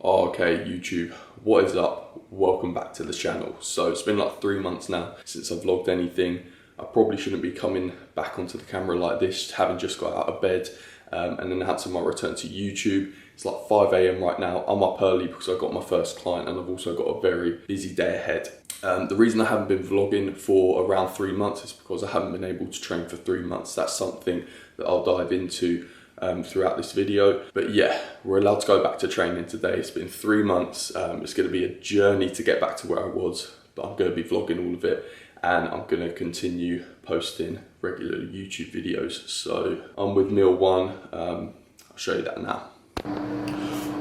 Okay, YouTube, what is up? Welcome back to the channel. So it's been like 3 months now since I've vlogged anything. I probably shouldn't be coming back onto the camera like this, having just got out of bed and announcing my return to YouTube. It's like 5 AM right now. I'm up early because I got my first client and I've also got a very busy day ahead. The reason I haven't been vlogging for around 3 months is because I haven't been able to train for 3 months. That's something that I'll dive into throughout this video. But yeah, we're allowed to go back to training today. It's been 3 months. It's going to be a journey to get back to where I was, but I'm going to be vlogging all of it and I'm going to continue posting regular YouTube videos. So I'm with meal one. I'll show you that now.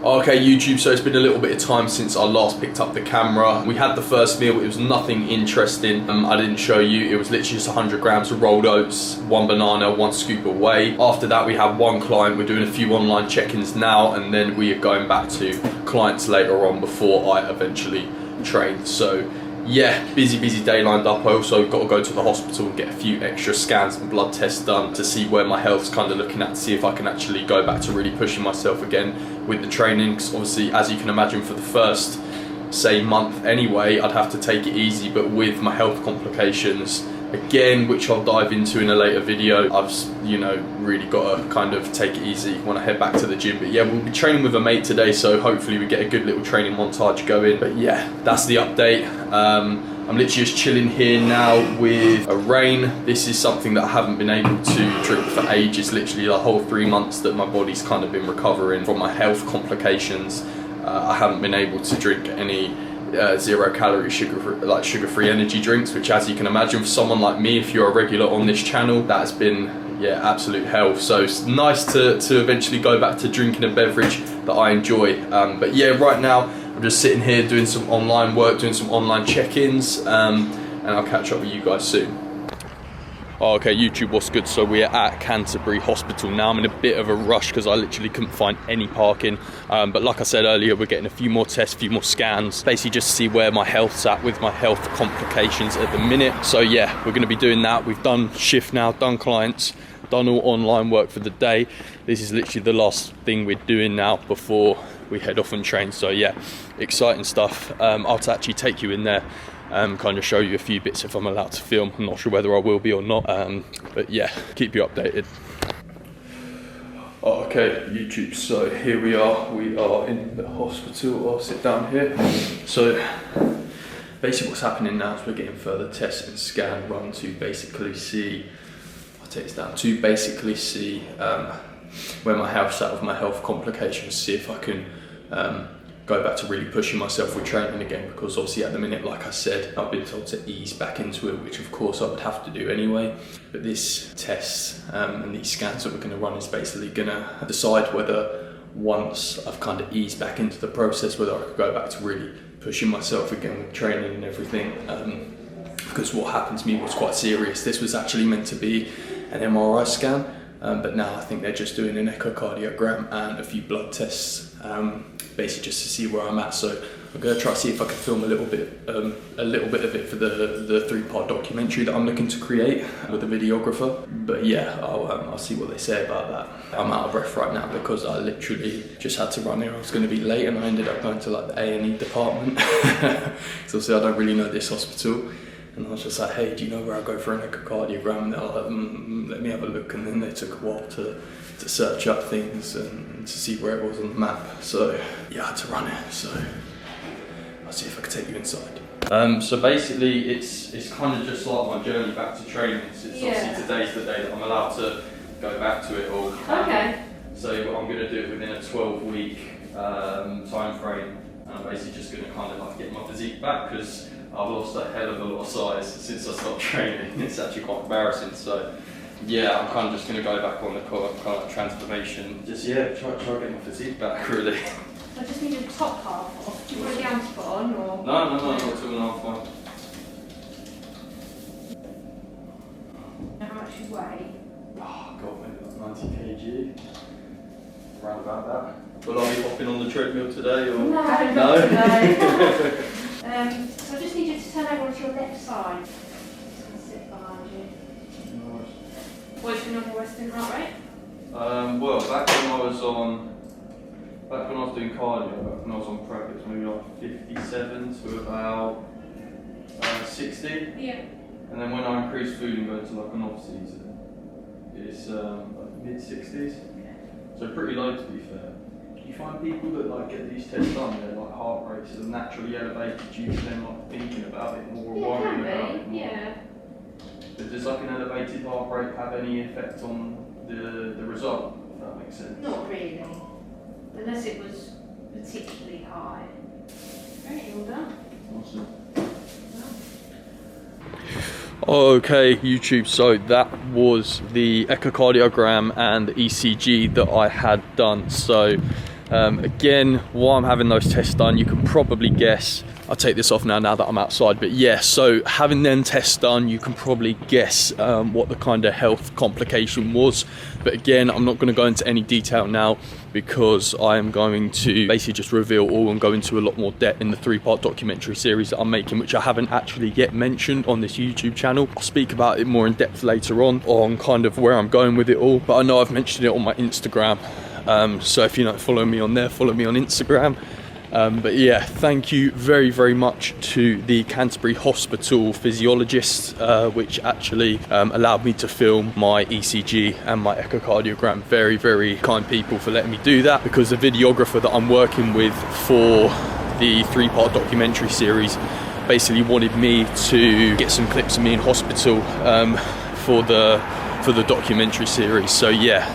Okay, YouTube, so it's been a little bit of time since I last picked up the camera. We had the first meal, it was nothing interesting. I didn't show you, it was literally just 100 grams of rolled oats, 1 banana, 1 scoop of whey. After that, we had 1 client. We're doing a few online check-ins now, and then we are going back to clients later on before I eventually train. So yeah, busy day lined up. I also got to go to the hospital and get a few extra scans and blood tests done to see where my health's kind of looking at, to see if I can actually go back to really pushing myself again with the training. Because obviously, as you can imagine, for the first, say, month anyway, I'd have to take it easy, but with my health complications, again, which I'll dive into in a later video, I've, you know, really got to kind of take it easy when I head back to the gym. But yeah, we'll be training with a mate today, so hopefully we get a good little training montage going. But yeah, that's the update. I'm literally just chilling here now with a Reign. This is something that I haven't been able to drink for ages, literally the whole 3 months that my body's kind of been recovering from my health complications. I haven't been able to drink any 0 calorie sugar-free energy drinks, which, as you can imagine, for someone like me, if you're a regular on this channel, that has been, yeah, absolute hell. So it's nice to eventually go back to drinking a beverage that I enjoy. But yeah, right now I'm just sitting here doing some online work, doing some online check-ins, and I'll catch up with you guys soon. Okay, YouTube, what's good? So we're at Canterbury Hospital now. I'm in a bit of a rush because I literally couldn't find any parking. But like I said earlier, we're getting a few more tests, a few more scans, basically just to see where my health's at with my health complications at the minute. So yeah, we're going to be doing that. We've done shift now, done clients, done all online work for the day. This is literally the last thing we're doing now before we head off and train. So yeah, exciting stuff. I'll actually take you in there, kind of show you a few bits if I'm allowed to film. I'm not sure whether I will be or not, but yeah, keep you updated. Okay, YouTube, so here we are in the hospital. I'll sit down here. So basically what's happening now is we're getting further tests and scan run to basically see, I'll take this down, to basically see where my health's at with my health complications, see if I can go back to really pushing myself with training again, because obviously at the minute, like I said, I've been told to ease back into it, which of course I would have to do anyway. But this test and these scans that we're going to run is basically going to decide whether, once I've kind of eased back into the process, whether I could go back to really pushing myself again with training and everything. Because what happened to me was quite serious. This was actually meant to be an MRI scan, but now I think they're just doing an echocardiogram and a few blood tests, basically just to see where I'm at. So I'm going to try to see if I can film a little bit of it for the 3-part documentary that I'm looking to create with a videographer. But yeah, I'll see what they say about that. I'm out of breath right now because I literally just had to run here. I was going to be late and I ended up going to like the A&E department. So obviously I don't really know this hospital. And I was just like, hey, do you know where I go for an echocardiogram? And they're like, let me have a look. And then they took a while to search up things and to see where it was on the map. So yeah, I had to run it. So I'll see if I can take you inside. So basically, it's kind of just like my journey back to training. Obviously today's the day that I'm allowed to go back to it all. Okay. So I'm going to do it within a 12-week time frame. And I'm basically just going to kind of like get my physique back, because I've lost a hell of a lot of size since I stopped training. It's actually quite embarrassing. So yeah, I'm kind of just going to go back on the kind of transformation. Just yeah, try to get my physique back, really. I just need the top half off. Do you want the outfit on, or? No, not 2.5 fine. How much you weigh? Oh god, maybe like 90 kg. Around about that. Will I be hopping on the treadmill today, or? No. So I just need you to turn over onto your left side. Just going to sit behind you. Nice. What's your normal resting heart rate? Well, back when I was on back when I was doing cardio, back when I was on prep, it was maybe like 57 to about 60. Yeah. And then when I increase food and go to like an off season, it's like mid 60s. So pretty low to be fair. You find people that like get these tests done, their like heart rates are naturally elevated due to them like thinking about it more, or worrying about it more. Yeah. But does like an elevated heart rate have any effect on the result, if that makes sense? Not really. Unless it was particularly high. Very well done. Awesome. Okay, YouTube, so that was the echocardiogram and the ECG that I had done. So again, while I'm having those tests done, you can probably guess, I'll take this off now that I'm outside, but yeah, so having them tests done, you can probably guess what the kind of health complication was. But again, I'm not going to go into any detail now because I am going to basically just reveal all and go into a lot more depth in the 3-part documentary series that I'm making, which I haven't actually yet mentioned on this YouTube channel. I'll speak about it more in depth later on kind of where I'm going with it all, but I know I've mentioned it on my Instagram. So if you're not following me on there, follow me on Instagram. But yeah, thank you very, very much to the Canterbury Hospital physiologist, which actually allowed me to film my ECG and my echocardiogram. Very, very kind people for letting me do that, because the videographer that I'm working with for the 3-part documentary series basically wanted me to get some clips of me in hospital for the documentary series. So yeah,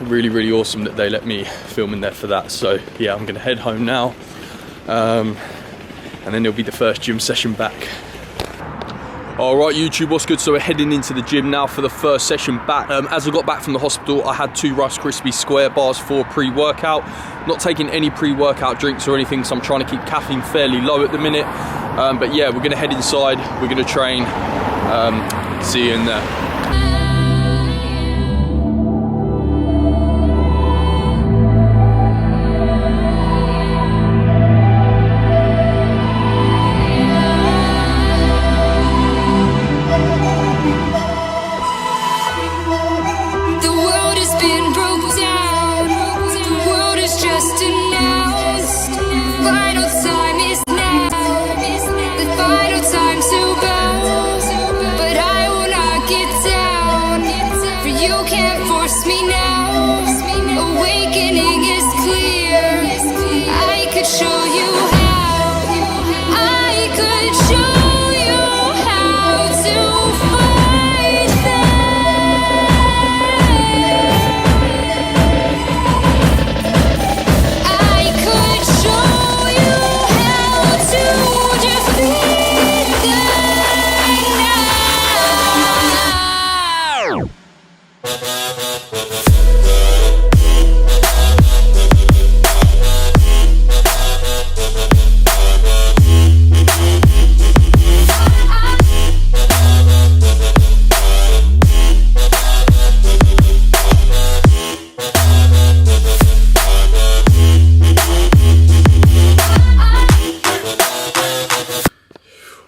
really, really awesome that they let me film in there for that. So yeah, I'm gonna head home now, and then it'll be the first gym session back. All right, YouTube, what's good? So we're heading into the gym now for the first session back. As I got back from the hospital, I had 2 Rice Krispies Square bars for pre-workout. Not taking any pre-workout drinks or anything, so I'm trying to keep caffeine fairly low at the minute. But yeah, we're gonna head inside, we're gonna train. See you in there.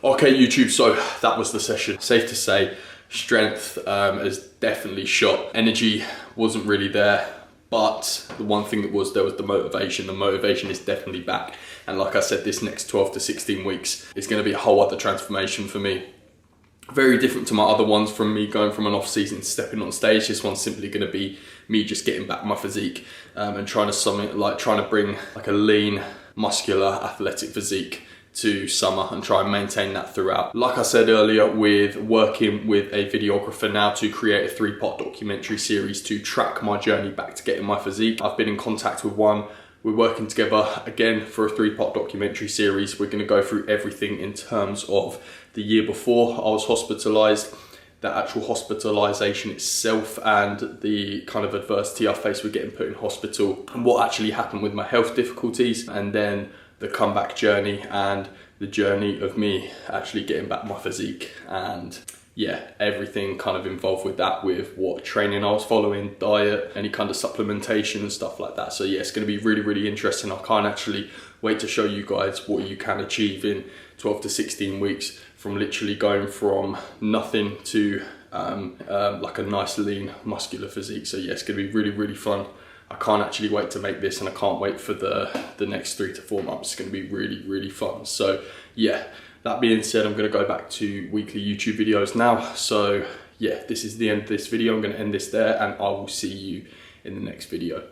Okay, YouTube, so that was the session. Safe to say, strength has definitely shot. Energy wasn't really there, but the one thing that was there was the motivation. The motivation is definitely back. And like I said, this next 12 to 16 weeks is gonna be a whole other transformation for me. Very different to my other ones, from me going from an off season to stepping on stage. This one's simply going to be me just getting back my physique and trying to bring like a lean, muscular, athletic physique to summer and try and maintain that throughout. Like I said earlier, with working with a videographer now to create a 3-part documentary series to track my journey back to getting my physique. I've been in contact with one. We're working together again for a 3-part documentary series. We're going to go through everything in terms of the year before I was hospitalized, the actual hospitalization itself, and the kind of adversity I faced with getting put in hospital, and what actually happened with my health difficulties, and then the comeback journey and the journey of me actually getting back my physique, and yeah, everything kind of involved with that, with what training I was following, diet, any kind of supplementation and stuff like that. So yeah, it's going to be really, really interesting. I can't actually wait to show you guys what you can achieve in 12 to 16 weeks from literally going from nothing to like a nice lean muscular physique. So yeah, it's going to be really, really fun. I can't actually wait to make this, and I can't wait for the next 3 to 4 months. It's going to be really, really fun. So yeah, that being said, I'm going to go back to weekly YouTube videos now. So yeah, this is the end of this video. I'm going to end this there, and I will see you in the next video.